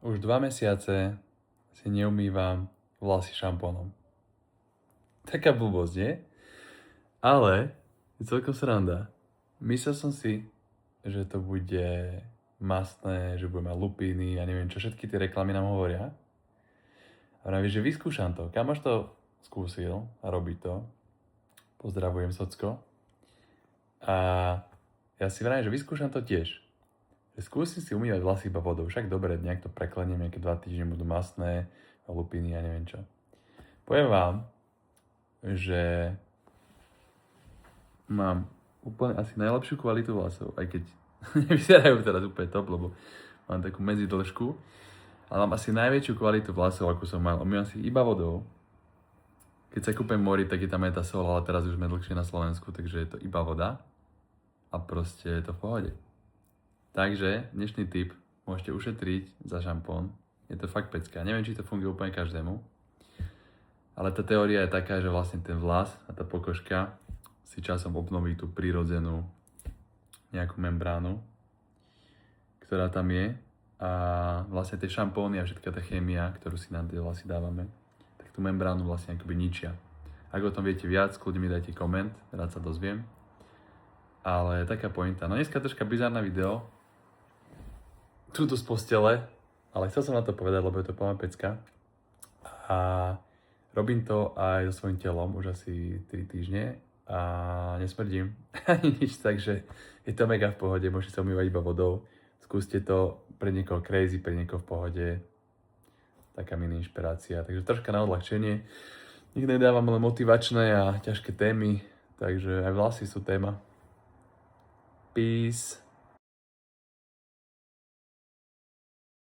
Už 2 mesiace si neumývam vlasy šampónom. Taká blbosť, nie? Ale je celkom sranda. Myslel som si, že to bude mastné, že bude mať lupíny a neviem čo, všetky tie reklamy nám hovoria. A vraví, že vyskúšam to. Kamoš to skúsil a robí to. Pozdravujem, Socko. A ja si vravím, že vyskúšam to tiež. Že skúsim si umývať vlasy iba vodou. Však dobre, nejak to prekleniem, nejaké 2 týždne budú mastné, lupiny a neviem čo. Poviem vám, že mám úplne asi najlepšiu kvalitu vlasov, aj keď nevyzerajú teraz úplne top, lebo mám takú medzidĺžku, ale mám asi najväčšiu kvalitu vlasov, akú som mal. Umývam si iba vodou. Keď sa kúpem mori, tak je tam aj tá sol, ale teraz už sme dlhšie na Slovensku, takže je to iba voda a proste je to v pohode. Takže dnešný tip, môžete ušetriť za šampón, je to fakt pecka. Neviem, či to funguje úplne každému, ale tá teória je taká, že vlastne ten vlas a tá pokožka si časom obnoví tú prirodzenú nejakú membránu, ktorá tam je a vlastne tie šampóny a všetká tá chémia, ktorú si na tie vlasy dávame, tak tú membránu vlastne akoby ničia. Ak o tom viete viac, kľudne mi dajte koment, rád sa dozviem. Ale taká pointa. No dneska troška bizárne video, tuto z postele, ale chcel som na to povedať, lebo je to plná pecka. A robím to aj so svojím telom už asi 3 týždne a nesmrdím ani nič, takže je to mega v pohode, môžete sa umývať iba vodou. Skúste to, pre niekoho crazy, pre niekoho v pohode. Taká mini inšpirácia, takže troška na odľahčenie. Nikdy nedávam len motivačné a ťažké témy, takže aj vlasy sú téma. Peace.